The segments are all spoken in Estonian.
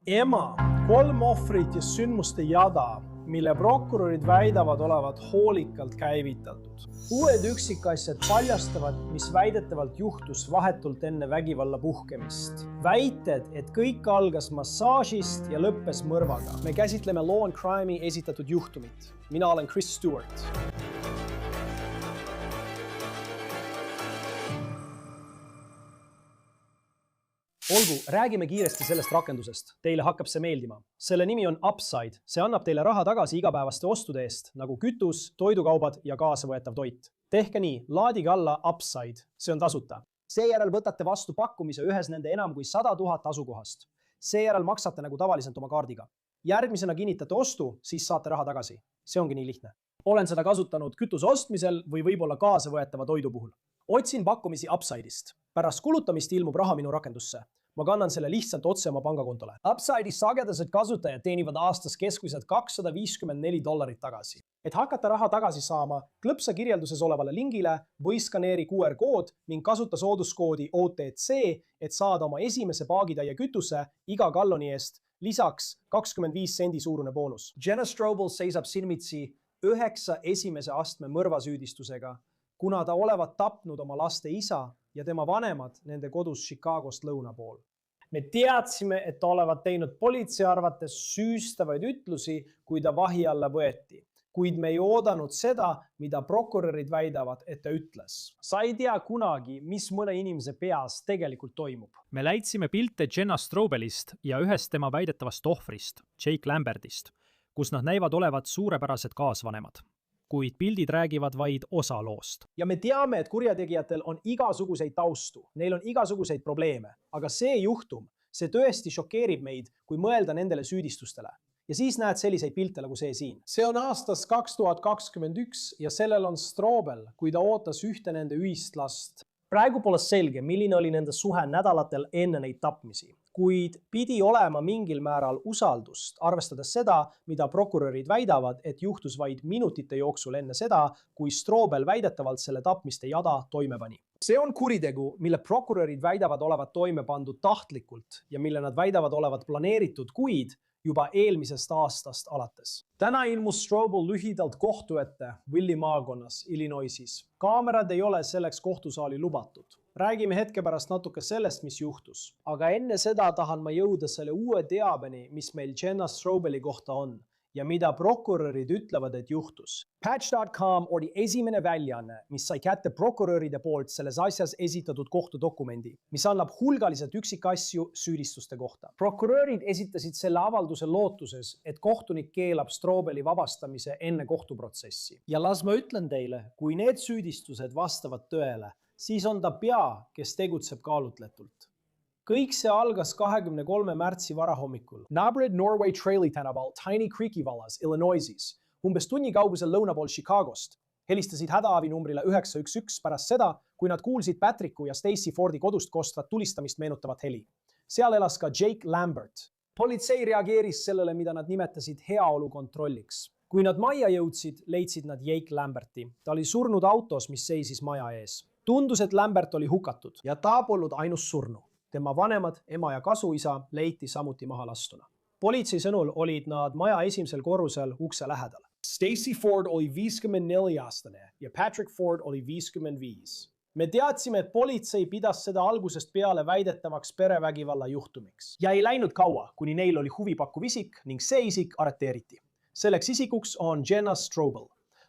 Ema, 3 ohvrit ja sündmuste jada, mille prokurörid väidavad olevat hoolikalt käivitatud. Uued üksikasjad paljastavad, mis väidetavalt juhtus vahetult enne vägivalla puhkemist. Väited, et kõik algas massaažist ja lõppes mõrvaga. Me käsitleme Law and Crime'i esitatud juhtumit. Mina olen Chris Stewart. Olgu, räägime kiiresti sellest rakendusest. Teile hakkab see meeldima. Selle nimi on Upside. See annab teile raha tagasi igapäevaste ostude eest, nagu kütus, toidukaubad ja kaasavõetav toit. Tehke nii, laadige alla Upside. See on tasuta. Seejärel võtate vastu pakkumise ühes nende enam kui 100 000 asukohast. Seejärel maksate nagu tavaliselt oma kaardiga. Järgmisena kinnitate ostu, siis saate raha tagasi. See ongi nii lihtne. Olen seda kasutanud kütuse ostmisel või võib-olla kaasavõetava toidu puhul. Otsin pakkumisi Upside'ist. Pärast kulutamist ilmub raha minu rakendusse. Ma kannan selle lihtsalt otse oma pangakontole. Upside'i sagedased kasutajad teenivad aastas keskmiselt $254 tagasi. Et hakata raha tagasi saama, klõpsa kirjelduses olevale lingile või skaneeri QR-kood ning kasuta sooduskoodi OTC, et saada oma esimese paagitäie kütuse iga galloni eest lisaks 25 sendi suurune boonus. Jenna Strobel seisab silmitsi 9 esimese astme mõrvasüüdistusega, kuna ta olevat tapnud oma laste isa ja tema vanemad nende kodus Chicagost lõuna pool. Me teadsime, et ta olevat teinud politsei arvates süüstavaid ütlusi, kui ta vahi alla võeti. Kuid me ei oodanud seda, mida prokurörid väidavad, et ta ütles. Sa ei tea kunagi, mis mõne inimese peas tegelikult toimub. Me leidsime pilte Jenna Strobelist ja ühest tema väidetavast ohvrist, Jake Lambertist, kus nad näivad olevat suurepärased kaasvanemad. Kuid pildid räägivad vaid osa loost. Ja me teame, et kurjategijatel on igasuguseid taustu, neil on igasuguseid probleeme, aga see juhtum, see tõesti šokeerib meid, kui mõelda nendele süüdistustele. Ja siis näed selliseid pilte nagu see siin. See on aastast 2021 ja sellel on Strobel, kui ta ootas ühte nende ühist last. Praegu pole selge, milline oli nende suhe nädalatel enne neid tapmisi. Kuid pidi olema mingil määral usaldust, arvestades seda, mida prokurörid väidavad, et juhtus vaid minutite jooksul enne seda, kui Strobel väidetavalt selle tapmiste jada toime pani. See on kuritegu, mille prokurörid väidavad olevat toime pandud tahtlikult ja mille nad väidavad olevat planeeritud kuid juba eelmisest aastast alates. Täna ilmus Strobel lühidalt kohtu ette Willi maakonnas Illinoisis. Kaamerad ei ole selleks kohtusaali lubatud. Räägime hetke pärast natuke sellest, mis juhtus. Aga enne seda tahan ma jõuda selle uue teabeni, mis meil Jenna Strobeli kohta on ja mida prokurörid ütlevad, et juhtus. Patch.com oli esimene väljaanne, mis sai kätte prokuröride poolt selles asjas esitatud kohtudokumendi, mis annab hulgaliselt üksikasju süüdistuste kohta. Prokurörid esitasid selle avalduse lootuses, et kohtunik keelab Strobeli vabastamise enne kohtuprotsessi. Ja las ma ütlen teile, kui need süüdistused vastavad tõele, siis on ta pea, kes tegutseb kaalutletult. Kõik see algas 23. märtsi varahommikul Nabred Norway Traili tänaval Tiny Creeki vallas Illinoisis, umbes tunni kaugusel lõuna pool Chicagost. Helistasid hädaabinumbrile 911 pärast seda, kui nad kuulsid Patricku ja Stacey Fordi kodust kostvat tulistamist meenutavat heli. Seal elas ka Jake Lambert. Politsei reageeris sellele, mida nad nimetasid heaolu kontrolliks. Kui nad majja jõudsid, leidsid nad Jake Lamberti. Ta oli surnud autos, mis seisis maja ees. Tundus, et Lambert oli hukatud ja ta polnud ainus surnu. Tema vanemad, ema ja kasuisa leiti samuti maha lastuna. Politsei sõnul olid nad maja esimesel korrusel ukse lähedal. Stacey Ford oli 54-aastane ja Patrick Ford oli 55. Me teadsime, et politsei pidas seda algusest peale väidetavaks perevägivalla juhtumiks. Ja ei läinud kaua, kuni neil oli huvipakkuv isik ning see isik arreteeriti. Selleks isikuks on Jenna Strobel.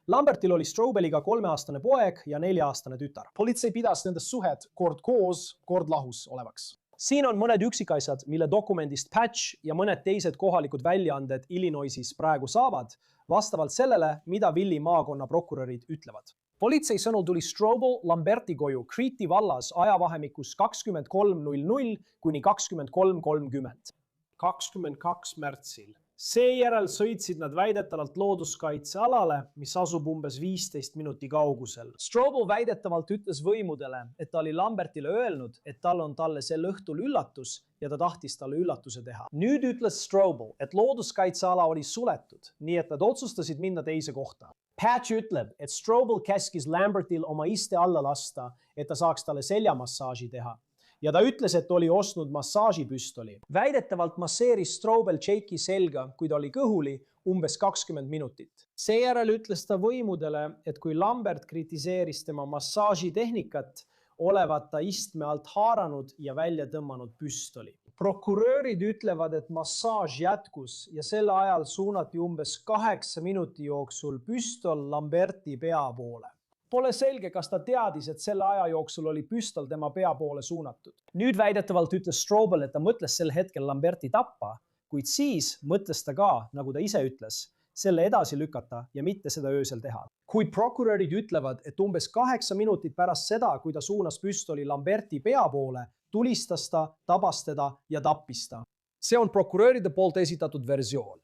Lambertil oli Strobeliga 3-aastane poeg ja 4-aastane tütar. Politsei pidas nendest suhet kord koos, kord lahus olevaks. Siin on mõned üksikasjad, mille dokumendist Patch ja mõned teised kohalikud väljaanded Illinoisis praegu saavad, vastavalt sellele, mida Willi maakonna prokurörid ütlevad. Politsei sõnul tuli Strobel Lamberti koju Creeti vallas ajavahemikus 23:00 kuni 23:30. 22 märtsil. Seejärel sõitsid nad väidetavalt looduskaitsealale, mis asub umbes 15 minuti kaugusel. Strobel väidetavalt ütles võimudele, et ta oli Lambertile öelnud, et tal on talle sel õhtul üllatus ja ta tahtis talle üllatuse teha. Nüüd ütles Strobel, et looduskaitseala oli suletud, nii et nad otsustasid minna teise kohta. Patch ütleb, et Strobel käskis Lambertil oma iste alla lasta, et ta saaks talle seljamassaaži teha. ja ta ütles, et oli ostnud massaažipüstoli. Väidetavalt masseeris Strobel Jake'i selga, kui ta oli kõhuli, umbes 20 minutit. Seejärel ütles ta võimudele, et kui Lambert kritiseeris tema massaažitehnikat, olevat ta istme alt haaranud ja välja tõmmanud püstoli. Prokurörid ütlevad, et massaaž jätkus ja sel ajal suunati umbes 8 minuti jooksul püstol Lamberti pea poole. Pole selge, kas ta teadis, et selle aja jooksul oli püstol tema pea poole suunatud. Nüüd väidetavalt ütles Strobel, et ta mõtles sel hetkel Lamberti tappa, kuid siis mõtles ta ka, nagu ta ise ütles, selle edasi lükata ja mitte seda öösel teha. Kuid prokurörid ütlevad, et umbes 8 minutit pärast seda, kui ta suunas püstoli Lamberti pea poole, tulistas ta, tabas teda ja tappis ta. See on prokuröride poolt esitatud versioon.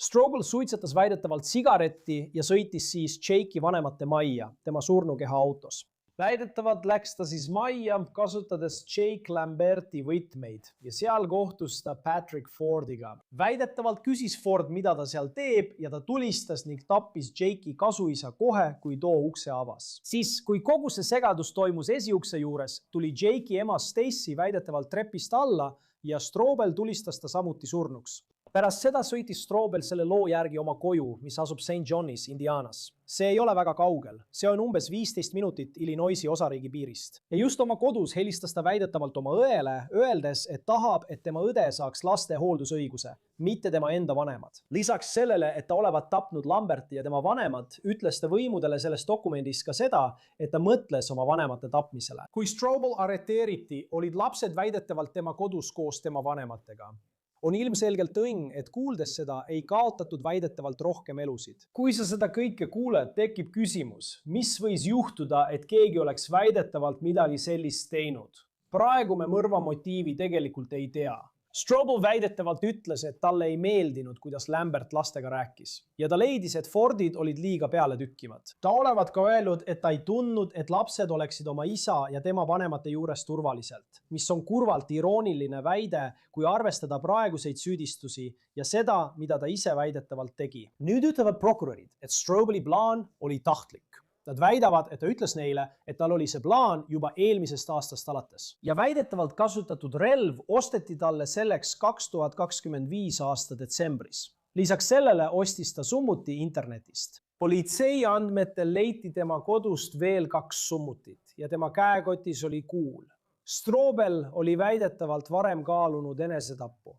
Strobel suitsetas väidetavalt sigaretti ja sõitis siis Jake'i vanemate majja, tema surnukeha autos. Väidetavalt läks ta siis majja, kasutades Jake Lamberti võtmeid ja seal kohtus ta Patrick Fordiga. Väidetavalt küsis Ford, mida ta seal teeb ja ta tulistas ning tappis Jake'i kasuisa kohe, kui too ukse avas. Siis, kui kogu see segadus toimus esiukse juures, tuli Jake'i ema Stacy väidetavalt trepist alla ja Strobel tulistas ta samuti surnuks. Pärast seda sõitis Strobel selle loo järgi oma koju, mis asub St. Johnis, Indianas. See ei ole väga kaugel. See on umbes 15 minutit Illinoisi osariigi piirist. Ja just oma kodus helistas ta väidetavalt oma õele, öeldes, et tahab, et tema õde saaks laste hooldusõiguse, mitte tema enda vanemad. Lisaks sellele, et ta olevat tapnud Lamberti ja tema vanemad, ütles ta võimudele selles dokumendis ka seda, et ta mõtles oma vanemate tapmisele. Kui Strobel arreteeriti, olid lapsed väidetavalt tema kodus koos tema vanematega. On ilmselgelt õng, et kuuldes seda ei kaotatud väidetavalt rohkem elusid. Kui sa seda kõike kuuled, tekib küsimus, mis võis juhtuda, et keegi oleks väidetavalt midagi sellist teinud. Praegu me mõrva motiivi tegelikult ei tea. Strobel väidetavalt ütles, et talle ei meeldinud, kuidas Lambert lastega rääkis. Ja ta leidis, et Fordid olid liiga peale tükkivad. Ta olevat ka öelnud, et ta ei tundnud, et lapsed oleksid oma isa ja tema vanemate juures turvaliselt. Mis on kurvalt irooniline väide, kui arvestada praeguseid süüdistusi ja seda, mida ta ise väidetavalt tegi. Nüüd ütlevad prokurörid, et Strobeli plaan oli tahtlik. Nad väidavad, et ta ütles neile, et tal oli see plaan juba eelmisest aastast alates. Ja väidetavalt kasutatud relv osteti talle selleks 2025 aasta detsembris. Lisaks sellele ostis ta summuti internetist. Politsei andmetel leiti tema kodust veel 2 summutit ja tema käekotis oli kuul. Strobel oli väidetavalt varem kaalunud enesetappu.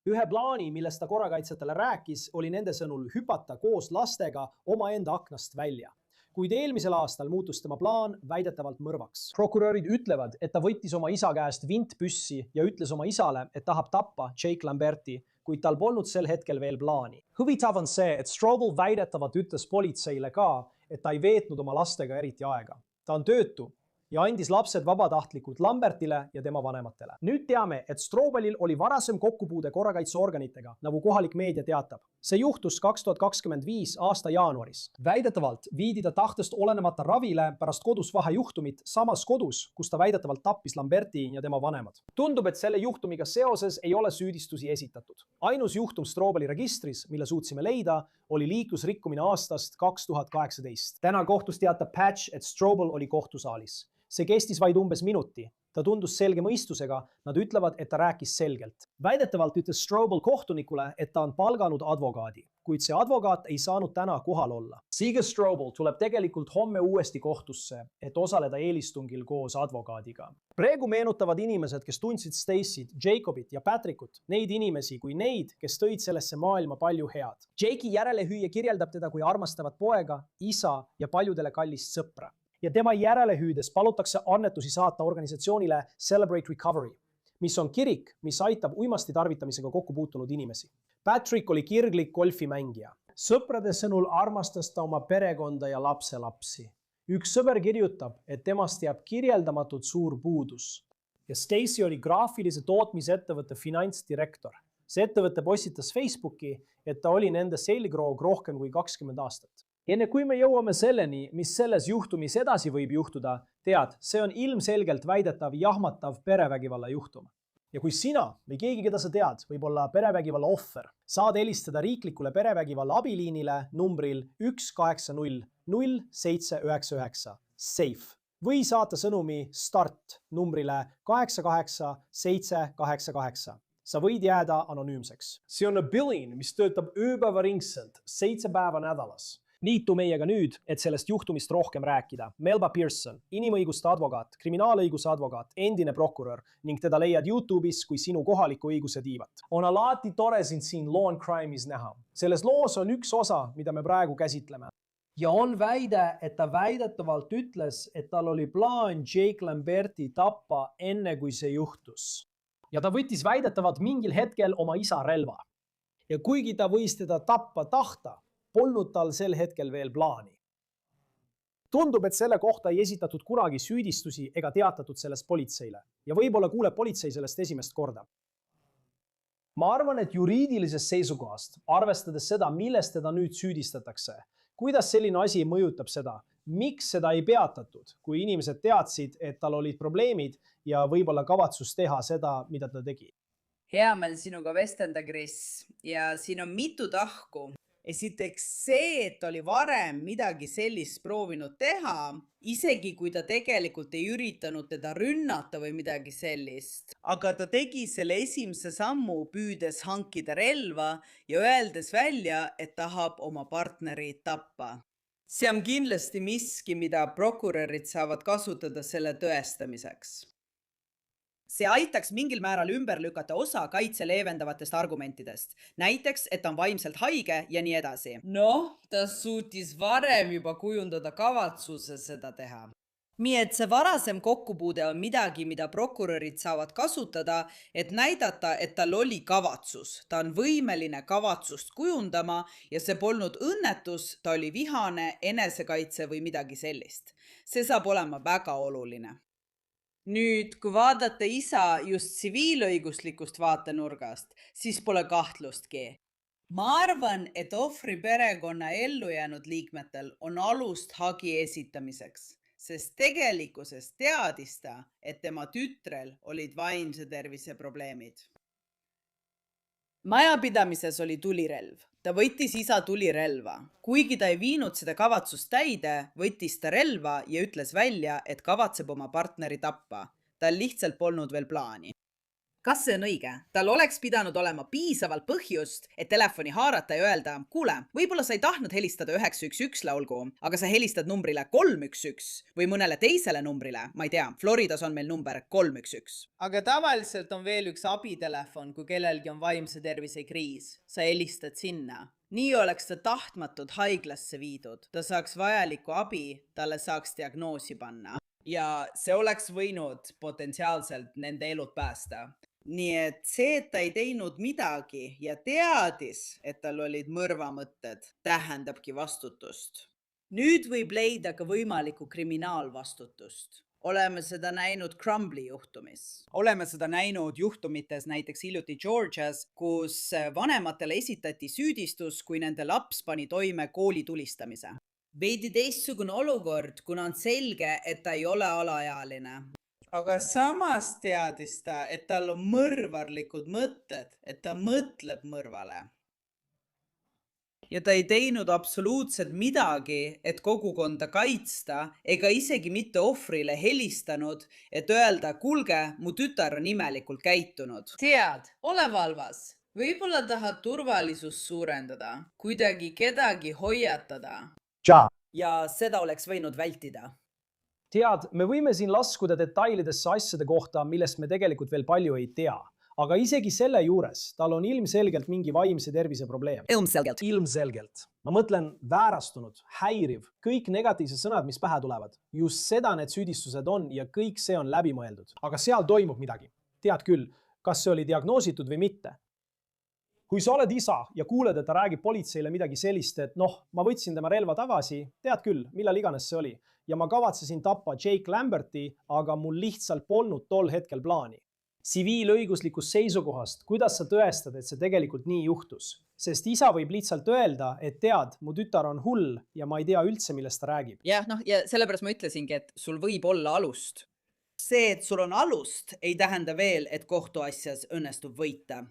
Ühe plaani, millest ta korrakaitsjatele rääkis, oli nende sõnul hüpata koos lastega omaenda aknast välja. Kuid eelmisel aastal muutus tema plaan väidetavalt mõrvaks. Prokurörid ütlevad, et ta võttis oma isa käest vintpüssi ja ütles oma isale, et tahab tappa Jake Lamberti, kuid tal polnud sel hetkel veel plaani. Huvitav on see, et Strobel väidetavalt ütles politseile ka, et ta ei veetnud oma lastega eriti aega. Ta on töötu ja andis lapsed vabatahtlikult Lambertile ja tema vanematele. Nüüd teame, et Strobelil oli varasem kokkupuude korrakaitseorganitega, nagu kohalik meedia teatab. See juhtus 2025 aasta jaanuaris. Väidetavalt viidi ta tahtest olenemata ravile pärast kodus vahejuhtumit samas kodus, kus ta väidetavalt tappis Lamberti ja tema vanemad. Tundub, et selle juhtumiga seoses ei ole süüdistusi esitatud. Ainus juhtum Strobeli registris, mille suutsime leida, oli liiklusrikkumine aastast 2018. Täna kohtus teatab Patch, et Strobel oli kohtusaalis. See kestis vaid umbes minuti. Ta tundus selge mõistusega, nad ütlevad, et ta rääkis selgelt. Väidetavalt ütles Strobel kohtunikule, et ta on palganud advokaadi, kuid see advokaat ei saanud täna kohal olla. Seega Strobel tuleb tegelikult homme uuesti kohtusse, et osaleda eelistungil koos advokaadiga. Praegu meenutavad inimesed, kes tundsid Stacyt, Jacobit ja Patrickut, neid inimesi kui neid, kes tõid sellesse maailma palju head. Jake'i järelehüüja kirjeldab teda kui armastavat poega, isa ja paljudele kallist sõpra. Ja tema järelehüüdes palutakse annetusi saata organisatsioonile Celebrate Recovery, mis on kirik, mis aitab uimasti tarvitamisega kokku puutunud inimesi. Patrick oli kirglik golfimängija. Sõprade sõnul armastas ta oma perekonda ja lapselapsi. Üks sõber kirjutab, et temast jääb kirjeldamatult suur puudus. Ja Stacy oli graafilise tootmisettevõtte finantsdirektor. See ettevõte postitas Facebooki, et ta oli nende selgroog rohkem kui 20 aastat. Enne kui me jõuame selleni, mis selles juhtumis edasi võib juhtuda, tead, see on ilmselgelt väidetav jahmatav perevägivalla juhtum. Ja kui sina või keegi, keda sa tead, võib olla perevägivalla ohver, saad helistada riiklikule perevägivalla abiliinile numbril 180 0799 SAFE. või saata sõnumi START numbrile 88788. Sa võid jääda anonüümseks. See on billing, mis töötab ööpäevaringselt 7 päeva nädalas. Liitu meiega nüüd, et sellest juhtumist rohkem rääkida. Melba Pearson, inimõiguste advokaat, kriminaalõiguse advokaat, endine prokurör ning teda leiad YouTube'is kui sinu kohaliku õiguse diivat. On alati tore sind siin Law and Crime'is näha. Selles loos on üks osa, mida me praegu käsitleme. Ja on väide, et ta väidetavalt ütles, et tal oli plaan Jake Lamberti tappa enne, kui see juhtus. Ja ta võttis väidetavalt mingil hetkel oma isa relva. Ja kuigi ta võis teda tappa tahta, polnud tal sel hetkel veel plaani. Tundub, et selle kohta ei esitatud kunagi süüdistusi ega teatatud sellest politseile. Ja võib-olla kuuleb politsei sellest esimest korda. Ma arvan, et juriidilisest seisukohast, arvestades seda, millest teda nüüd süüdistatakse, kuidas selline asi mõjutab seda, miks seda ei peatatud, kui inimesed teadsid, et tal olid probleemid ja võib-olla kavatsus teha seda, mida ta tegi. Hea meel sinuga vestelda, Chris. Ja siin on mitu tahku. Esiteks see, et oli varem midagi sellist proovinud teha, isegi kui ta tegelikult ei üritanud teda rünnata või midagi sellist. Aga ta tegi selle esimese sammu püüdes hankida relva ja öeldes välja, et tahab oma partneri tappa. See on kindlasti miski, mida prokurörid saavad kasutada selle tõestamiseks. See aitaks mingil määral ümber lükata osa kaitse leevendavatest argumentidest. Näiteks, et ta on vaimselt haige ja nii edasi. Noh, ta suutis varem juba kujundada kavatsuse seda teha. Nii et see varasem kokkupuude on midagi, mida prokurörid saavad kasutada, et näidata, et tal oli kavatsus. Ta on võimeline kavatsust kujundama ja see polnud õnnetus, ta oli vihane, enesekaitse või midagi sellist. See saab olema väga oluline. Nüüd, kui vaadata isa just tsiviilõiguslikust vaatenurgast, siis pole kahtlustki. Ma arvan, et ohvri perekonna ellujäänud liikmetel on alust hagi esitamiseks, sest tegelikkuses teadis ta, et tema tütrel olid vaimse tervise probleemid. Majapidamises oli tulirelv. Ta võttis isa tulirelva. Kuigi ta ei viinud seda kavatsust täide, võttis ta relva ja ütles välja, et kavatseb oma partneri tappa. Tal lihtsalt polnud veel plaani. Kas see on õige? Tal oleks pidanud olema piisavalt põhjust, et telefoni haarata ja öelda, kuule, võib-olla sa ei tahtnud helistada 911 laulgu, aga sa helistad numbrile 311 või mõnele teisele numbrile, ma ei tea, Floridas on meil number 311. Aga tavaliselt on veel üks abitelefon, kui kellelgi on vaimse tervise kriis. Sa helistad sinna. Nii oleks ta tahtmatult haiglasse viidud. Ta saaks vajalikku abi, talle saaks diagnoosi panna. Ja see oleks võinud potentsiaalselt nende elud päästa. Nii et see, et ta ei teinud midagi ja teadis, et tal olid mõrvamõtted, tähendabki vastutust. Nüüd võib leida ka võimalikku kriminaalvastutust. Oleme seda näinud Crumbly juhtumis. Oleme seda näinud juhtumites näiteks hiljuti Georgias, kus vanematele esitati süüdistus, kui nende laps pani toime kooli tulistamise. Veidi teistsugune olukord, kuna on selge, et ta ei ole alaealine. Aga samas teadis ta, et tal on mõrvarlikud mõtted, et ta mõtleb mõrvale. Ja ta ei teinud absoluutselt midagi, et kogukonda kaitsta, ega isegi mitte ohvrile helistanud, et öelda, kuulge, mu tütar on imelikult käitunud. Tead, ole valvas. Võib-olla tahad turvalisust suurendada, kuidagi kedagi hoiatada. Ja seda oleks võinud vältida. Tead, me võime siin laskuda detailidesse asjade kohta, millest me tegelikult veel palju ei tea. Aga isegi selle juures tal on ilmselgelt mingi vaimse tervise probleem. Ilmselgelt. Ma mõtlen väärastunud, häiriv, kõik negatiivsed sõnad, mis pähe tulevad. Just seda need süüdistused on ja kõik see on läbimõeldud. Aga seal toimub midagi. Tead küll, kas see oli diagnoositud või mitte. Kui sa oled isa ja kuuled, et ta räägib politseile midagi sellist, et ma võtsin tema relva tagasi, tead küll, millal iganes see oli. Ja ma kavatsesin tappa Jake Lamberti, aga mul lihtsalt polnud tol hetkel plaani. Tsiviilõiguslikust seisukohast, kuidas sa tõestad, et see tegelikult nii juhtus? Sest isa võib lihtsalt öelda, et tead, mu tütar on hull ja ma ei tea üldse, millest ta räägib. Ja sellepärast ma ütlesingi, et sul võib olla alust. See, et sul on alust, ei tähenda veel, et kohtuasjas õnnestub võita.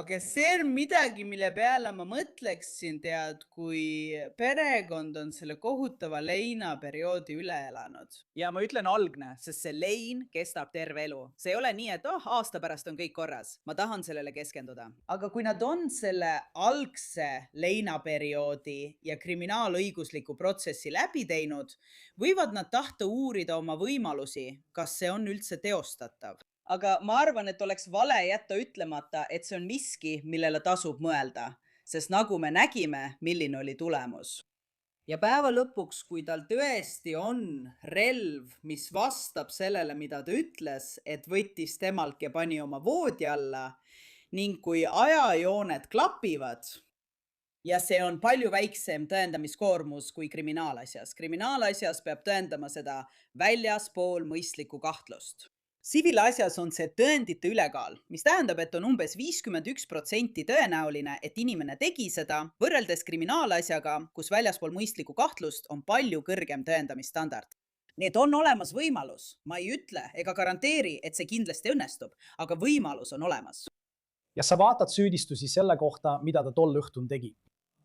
aga see on midagi, mille peale ma mõtleksin, tead, kui perekond on selle kohutava leinaperioodi üle elanud. Ja ma ütlen algne, sest see lein kestab terve elu. See ei ole nii, et aasta pärast on kõik korras. Ma tahan sellele keskenduda. Aga kui nad on selle algse leinaperioodi ja kriminaalõigusliku protsessi läbi teinud, võivad nad tahta uurida oma võimalusi, kas see on üldse teostatav. Aga ma arvan, et oleks vale jätta ütlemata, et see on miski, millele tasub mõelda, sest nagu me nägime, milline oli tulemus. Ja päeva lõpuks, kui tal tõesti on relv, mis vastab sellele, mida ta ütles, et võttis temalt ja pani oma voodi alla, ning kui ajajooned klapivad, ja see on palju väiksem tõendamiskoormus kui kriminaalasjas. Kriminaalasjas peab tõendama seda väljaspool mõistlikku kahtlust. Tsiviilasjas on see tõendite ülekaal, mis tähendab, et on umbes 51% tõenäoline, et inimene tegi seda, võrreldes kriminaalasjaga, kus väljaspool mõistlikku kahtlust on palju kõrgem tõendamisstandard. Need on olemas võimalus. Ma ei ütle ega garanteeri, et see kindlasti õnnestub, aga võimalus on olemas. Ja sa vaatad süüdistusi selle kohta, mida ta tol õhtul tegi.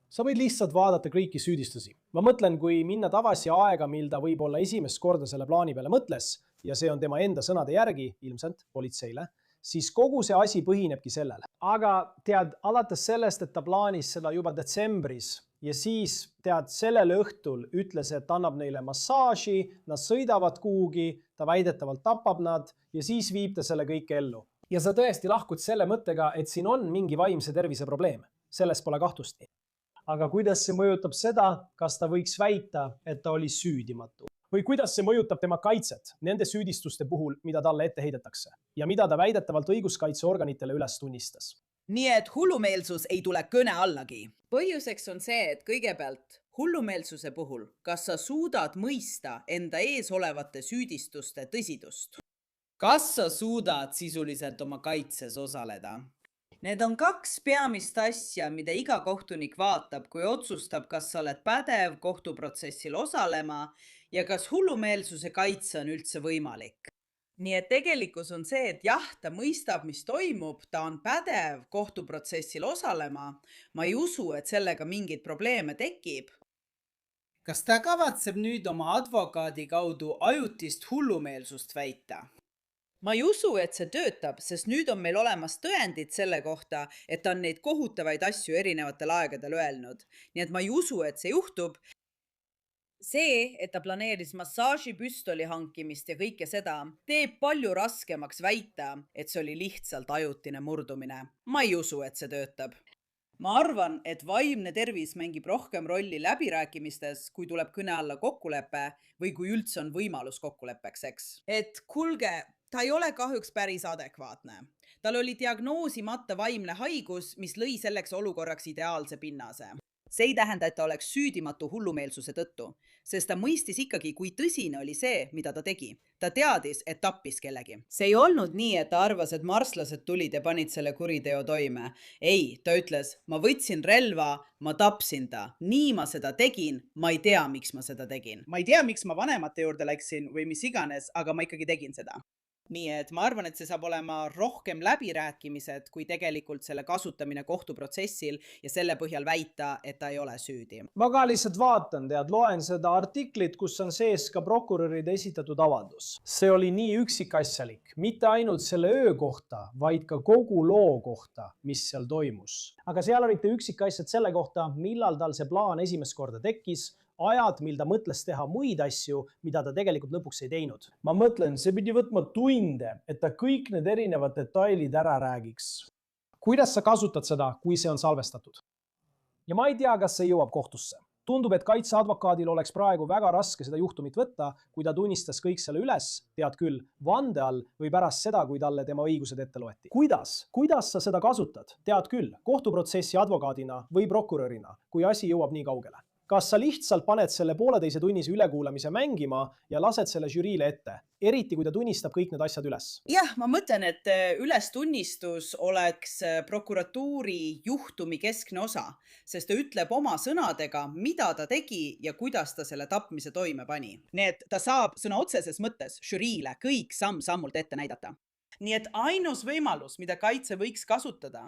Sa võid lihtsalt vaadata kõiki süüdistusi. Ma mõtlen, kui minna tagasi aega, mil ta võib-olla esimest korda selle plaani peale mõtles, ja see on tema enda sõnade järgi, ilmselt politseile, siis kogu see asi põhinebki sellele. Aga tead, alates sellest, et ta plaanis seda juba detsembris ja siis tead, sellel õhtul ütles, et annab neile massaaži, nad sõidavad kuhugi, ta väidetavalt tapab nad ja siis viib ta selle kõik ellu. Ja sa tõesti lahkud selle mõttega, et siin on mingi vaimse tervise probleem. Selles pole kahtlusti. Aga kuidas see mõjutab seda, kas ta võiks väita, et ta oli süüdimatu? Või kuidas see mõjutab tema kaitset nende süüdistuste puhul, mida talle ette heidetakse ja mida ta väidetavalt õiguskaitseorganitele üles tunnistas? Nii et hullumeelsus ei tule kõne allagi. Põhjuseks on see, et kõigepealt hullumeelsuse puhul, kas sa suudad mõista enda ees olevate süüdistuste tõsidust? Kas sa suudad sisuliselt oma kaitses osaleda? Need on kaks peamist asja, mida iga kohtunik vaatab, kui otsustab, kas sa oled pädev kohtuprotsessil osalema ja kas hullumeelsuse kaitse on üldse võimalik. Nii et tegelikkus on see, et jah, ta mõistab, mis toimub, ta on pädev kohtuprotsessil osalema. Ma ei usu, et sellega mingeid probleeme tekib. Kas ta kavatseb nüüd oma advokaadi kaudu ajutist hullumeelsust väita? Ma ei usu, et see töötab, sest nüüd on meil olemas tõendid selle kohta, et ta on neid kohutavaid asju erinevatel aegadel öelnud. Nii et ma ei usu, et see juhtub. See, et ta planeeris massaažipüstoli hankimist ja kõike seda, teeb palju raskemaks väita, et see oli lihtsalt ajutine murdumine. Ma ei usu, et see töötab. Ma arvan, et vaimne tervis mängib rohkem rolli läbirääkimistes, kui tuleb kõne alla kokkulepe või kui üldse on võimalus kokkuleppeks, eks. Et kuulge, ta ei ole kahjuks päris adekvaatne. Tal oli diagnoosimata vaimne haigus, mis lõi selleks olukorraks ideaalse pinnase. See ei tähenda, et ta oleks süüdimatu hullumeelsuse tõttu, sest ta mõistis ikkagi, kui tõsine oli see, mida ta tegi. Ta teadis, et tappis kellegi. See ei olnud nii, et ta arvas, et marslased tulid ja panid selle kuriteo toime. Ei, ta ütles, ma võtsin relva, ma tapsin ta. Nii ma seda tegin, ma ei tea, miks ma seda tegin. Ma ei tea, miks ma vanemate juurde läksin või mis iganes, aga ma ikkagi tegin seda. Nii et ma arvan, et see saab olema rohkem läbirääkimised, kui tegelikult selle kasutamine kohtuprotsessil ja selle põhjal väita, et ta ei ole süüdi. Ma ka lihtsalt vaatan, loen seda artiklit, kus on sees ka prokuröride esitatud avaldus. See oli nii üksikasjalik, mitte ainult selle öö kohta, vaid ka kogu loo kohta, mis seal toimus. Aga seal olite üksikasjad selle kohta, millal tal see plaan esimest korda tekkis, ajad, mil ta mõtles teha muid asju, mida ta tegelikult lõpuks ei teinud. Ma mõtlen, see pidi võtma tunde, et ta kõik need erinevad detailid ära räägiks. Kuidas sa kasutad seda, kui see on salvestatud? Ja ma ei tea, kas see jõuab kohtusse. Tundub, et kaitseadvokaadil oleks praegu väga raske seda juhtumit võtta, kui ta tunnistas kõik selle üles, tead küll, vande all või pärast seda, kui talle tema õigused ette loeti. Kuidas sa seda kasutad? Tead küll, kohtuprotsessi advokaadina või prokurörina, kui asi jõuab nii kaugele. Kas sa lihtsalt paned selle 1,5 tunnise ülekuulamise mängima ja lased selle žüriile ette, eriti kui ta tunnistab kõik need asjad üles? Jah, ma mõtlen, et ülestunnistus oleks prokuratuuri juhtumi keskne osa, sest ta ütleb oma sõnadega, mida ta tegi ja kuidas ta selle tapmise toime pani. Nii et ta saab sõna otseses mõttes žüriile kõik samm-sammult ette näidata. Nii et ainus võimalus, mida kaitse võiks kasutada,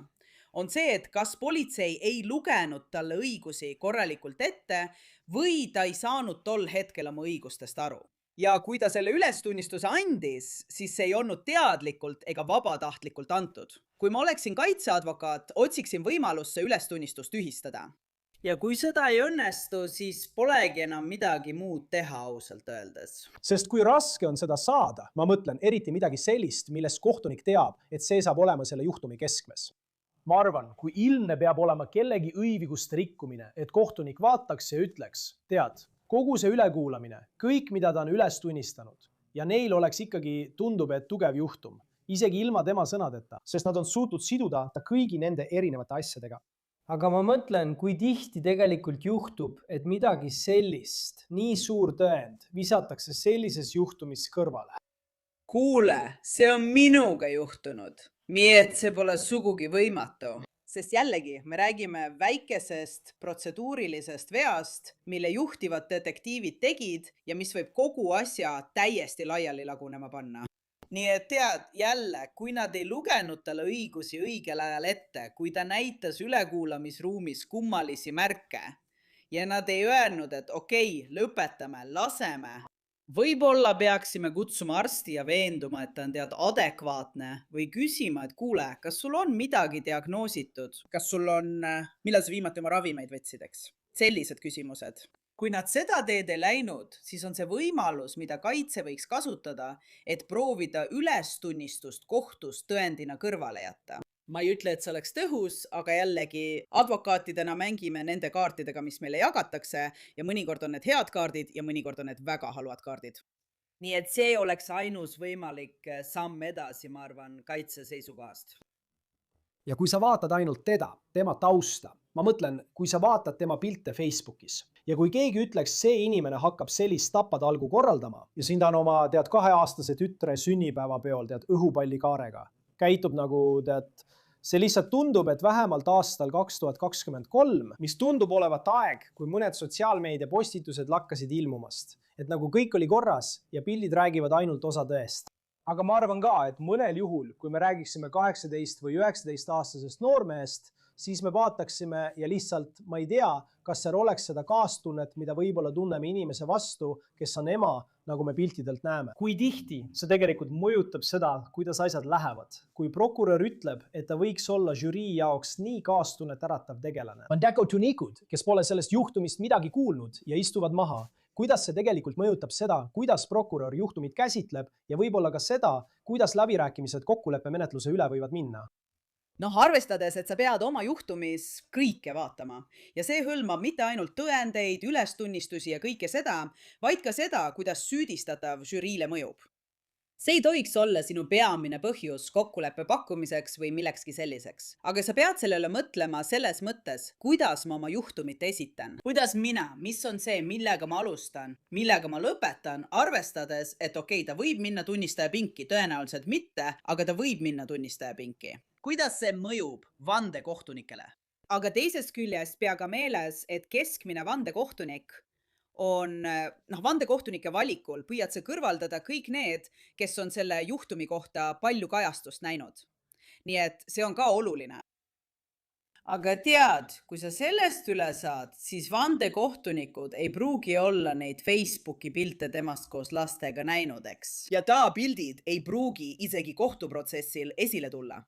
on see, et kas politsei ei lugenud talle õigusi korralikult ette või ta ei saanud tol hetkel oma õigustest aru. Ja kui ta selle ülestunnistuse andis, siis see ei olnud teadlikult ega vabatahtlikult antud. Kui ma oleksin kaitseadvokaat, otsiksin võimalust see ülestunnistus tühistada. Ja kui seda ei õnnestu, siis polegi enam midagi muud teha ausalt öeldes. Sest kui raske on seda saada, ma mõtlen eriti midagi sellist, millest kohtunik teab, et see saab olema selle juhtumi keskmes. Ma arvan, kui ilmne peab olema kellegi õiguste rikkumine, et kohtunik vaataks ja ütleks, tead, kogu see ülekuulamine, kõik, mida ta on üles tunnistanud ja neil oleks ikkagi tundub, et tugev juhtum, isegi ilma tema sõnadeta, sest nad on suutnud siduda ta kõigi nende erinevate asjadega. Aga ma mõtlen, kui tihti tegelikult juhtub, et midagi sellist, nii suur tõend, visatakse sellises juhtumis kõrvale. Kuule, see on minuga juhtunud, nii et see pole sugugi võimatu. Sest jällegi, me räägime väikesest protseduurilisest veast, mille juhtivad detektiivid tegid ja mis võib kogu asja täiesti laiali lagunema panna. Nii et tead, jälle, kui nad ei lugenud talle õigusi õigel ajal ette, kui ta näitas ülekuulamisruumis kummalisi märke ja nad ei öelnud, et okei, lõpetame, laseme. Võib-olla peaksime kutsuma arsti ja veenduma, et ta on adekvaatne või küsima, et kuule, kas sul on midagi diagnoositud? Kas sul on, millal sa viimati oma ravimeid võtsid, eks? Sellised küsimused. Kui nad seda teed ei läinud, siis on see võimalus, mida kaitse võiks kasutada, et proovida ülestunnistust kohtus tõendina kõrvale jätta. Ma ei ütle, et see oleks tõhus, aga jällegi advokaatidena mängime nende kaartidega, mis meile jagatakse ja mõnikord on need head kaardid ja mõnikord on need väga halvad kaardid. Nii et see oleks ainus võimalik samm edasi, ma arvan, kaitse seisukohast. Ja kui sa vaatad ainult teda, tema tausta, ma mõtlen, kui sa vaatad tema pilte Facebookis ja kui keegi ütleks, see inimene hakkab sellist tapatalgu korraldama ja siin ta on oma 2-aastase tütre sünnipäevapeol õhupallikaarega, käitub nagu see lihtsalt tundub, et vähemalt aastal 2023, mis tundub olevat aeg, kui mõned sotsiaalmeedia postitused lakkasid ilmumast, et nagu kõik oli korras ja pildid räägivad ainult osa tõest. Aga ma arvan ka, et mõnel juhul, kui me räägiksime 18 või 19-aastasest noormehest, siis me vaataksime ja lihtsalt, ma ei tea, kas seal oleks seda kaastunnet, mida võib-olla tunneme inimese vastu, kes on ema, nagu me piltidelt näeme. Kui tihti see tegelikult mõjutab seda, kuidas asjad lähevad. Kui prokurör ütleb, et ta võiks olla žürii jaoks nii kaastunnet äratav tegelane. On tunikud, kes pole sellest juhtumist midagi kuulnud ja istuvad maha. Kuidas see tegelikult mõjutab seda, kuidas prokurör juhtumit käsitleb ja võib-olla ka seda, kuidas läbirääkimised kokkuleppemenetluse üle võivad minna. Arvestades, et sa pead oma juhtumis kõike vaatama ja see hõlmab mitte ainult tõendeid, ülestunnistusi ja kõike seda, vaid ka seda, kuidas süüdistatav žüriile mõjub. See ei tohiks olla sinu peamine põhjus kokkuleppe pakkumiseks või millekski selliseks. Aga sa pead sellele mõtlema selles mõttes, kuidas ma oma juhtumit esitan. Kuidas mina, mis on see, millega ma alustan, millega ma lõpetan, arvestades, et okei, ta võib minna tunnistaja pinki, tõenäoliselt mitte, aga ta võib minna tunnistaja pinki. Kuidas see mõjub vandekohtunikele? Aga teisest küljest pea ka meeles, et keskmine vandekohtunik on vandekohtunike valikul, püüad sa kõrvaldada kõik need, kes on selle juhtumi kohta palju kajastust näinud. Nii et see on ka oluline. Aga tead, kui sa sellest üle saad, siis vandekohtunikud ei pruugi olla neid Facebooki pilte temast koos lastega näinud, eks. Ja ta pildid ei pruugi isegi kohtuprotsessil esile tulla.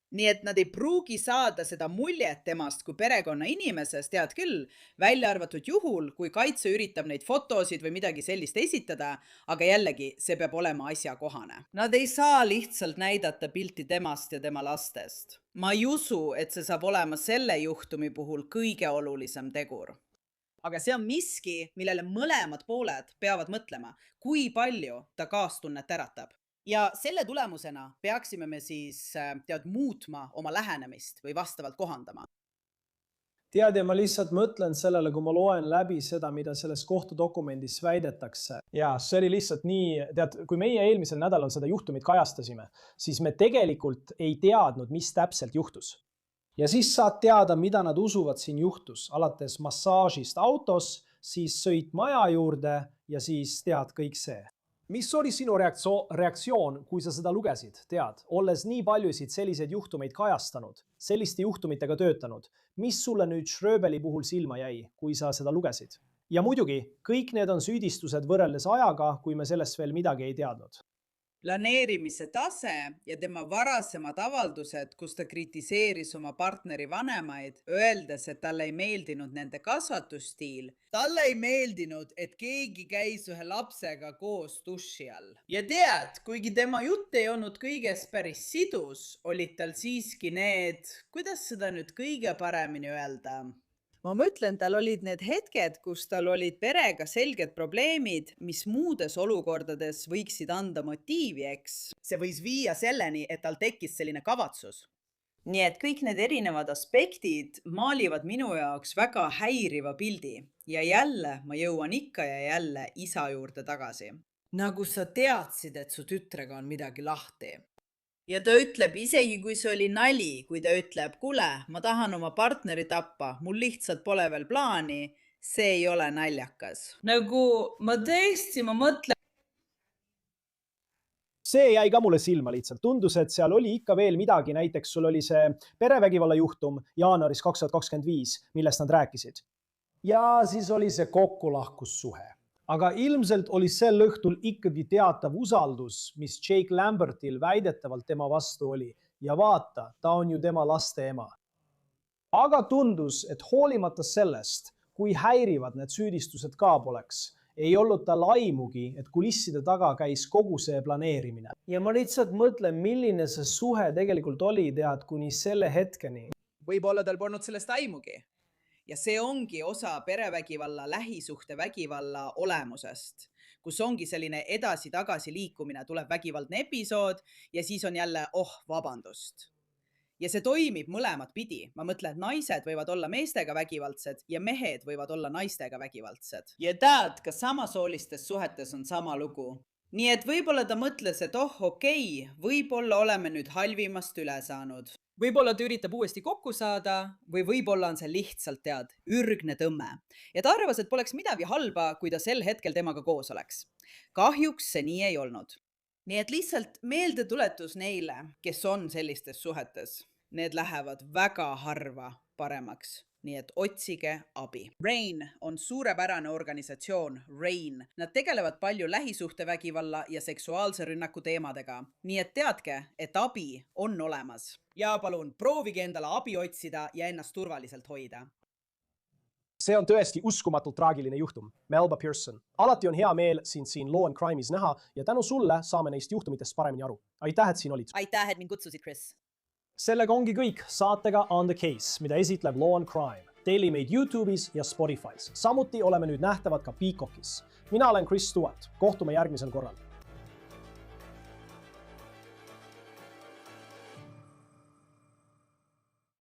Nii et nad ei pruugi saada seda muljet temast kui perekonna inimesest, tead küll, välja arvatud juhul, kui kaitse üritab neid fotosid või midagi sellist esitada, aga jällegi, see peab olema asjakohane. Nad ei saa lihtsalt näidata pilti temast ja tema lastest. Ma ei usu, et see saab olema selle juhtumi puhul kõige olulisem tegur. Aga see on miski, millele mõlemad pooled peavad mõtlema, kui palju ta kaastunnet äratab. Ja selle tulemusena peaksime me siis muutma oma lähenemist või vastavalt kohandama. Tead, ja ma lihtsalt mõtlen sellele, kui ma loen läbi seda, mida selles kohtudokumendis väidetakse. Ja see oli lihtsalt nii, kui meie eelmisel nädalal seda juhtumit kajastasime, siis me tegelikult ei teadnud, mis täpselt juhtus. Ja siis saad teada, mida nad usuvad siin juhtus, alates massaažist autos, siis sõit maja juurde ja siis tead kõik see. mis oli sinu reaktsioon, kui sa seda lugesid, tead, olles nii paljusid selliseid juhtumeid kajastanud, selliste juhtumitega töötanud, mis sulle nüüd Schröbeli puhul silma jäi, kui sa seda lugesid? Ja muidugi, kõik need on süüdistused võrreldes ajaga, kui me sellest veel midagi ei teadnud. Planeerimise tase ja tema varasemad avaldused, kus ta kritiseeris oma partneri vanemaid, öeldes, et talle ei meeldinud nende kasvatusstiil. Talle ei meeldinud, et keegi käis ühe lapsega koos duši all. Ja tead, kuigi tema jutt ei olnud kõigest päris sidus, olid tal siiski need, kuidas seda nüüd kõige paremini öelda? Ma mõtlen, tal olid need hetked, kus tal olid perega selged probleemid, mis muudes olukordades võiksid anda motiivi, eks. See võis viia selleni, et tal tekkis selline kavatsus. Nii et kõik need erinevad aspektid maalivad minu jaoks väga häiriva pildi. Ja jälle ma jõuan ikka ja jälle isa juurde tagasi. Nagu sa teadsid, et su tütrega on midagi lahti. Ja ta ütleb, isegi kui see oli nali, kui ta ütleb, kuule, ma tahan oma partneri tappa, mul lihtsalt pole veel plaani, see ei ole naljakas. Nagu ma mõtlen. See jäi ka mulle silma lihtsalt. Tundus, et seal oli ikka veel midagi, näiteks sul oli see perevägivalla juhtum jaanuaris 2025, millest nad rääkisid. Ja siis oli see kokkulahkussuhe. Aga ilmselt oli sel õhtul ikkagi teatav usaldus, mis Jake Lambertil väidetavalt tema vastu oli. Ja vaata, ta on ju tema laste ema. Aga tundus, et hoolimata sellest, kui häirivad need süüdistused ka poleks, ei olnud tal aimugi, et kulisside taga käis kogu see planeerimine. Ja ma lihtsalt mõtlen, milline see suhe tegelikult oli, tead, kuni selle hetkeni. Võib-olla tal polnud sellest aimugi. Ja see ongi osa perevägivalla, lähisuhte vägivalla olemusest, kus ongi selline edasi-tagasi liikumine, tuleb vägivaldne episood ja siis on jälle, vabandust. Ja see toimib mõlemat pidi. Ma mõtlen, et naised võivad olla meestega vägivaldsed ja mehed võivad olla naistega vägivaldsed. Ja tead, ka samasoolistes suhetes on sama lugu. Nii et võib-olla ta mõtles, et okei, võib-olla oleme nüüd halvimast üle saanud. Võib-olla ta üritab uuesti kokku saada või võib-olla on see lihtsalt tead, ürgne tõmme. Ja ta arvas, et poleks midagi halba, kui ta sel hetkel temaga koos oleks. Kahjuks see nii ei olnud. Nii et lihtsalt meeldetuletus neile, kes on sellistes suhetes. Need lähevad väga harva paremaks. Nii et otsige abi. RAIN on suurepärane organisatsioon, RAIN. Nad tegelevad palju lähisuhtevägivalla ja seksuaalse rünnaku teemadega. Nii et teadke, et abi on olemas. Ja palun, proovige endale abi otsida ja ennast turvaliselt hoida. See on tõesti uskumatult traagiline juhtum. Melba Pearson. Alati on hea meel sind siin Law and Crime'is näha ja tänu sulle saame neist juhtumitest paremini aru. Aitäh, et siin olid. Aitäh, et mind kutsusid, Chris. Sellega ongi kõik saatega On the Case, mida esitleb Law and Crime. Daily meid YouTube'is ja Spotify's. Samuti oleme nüüd nähtavad ka Peacockis. Mina olen Chris Stewart. Kohtume järgmisel korral.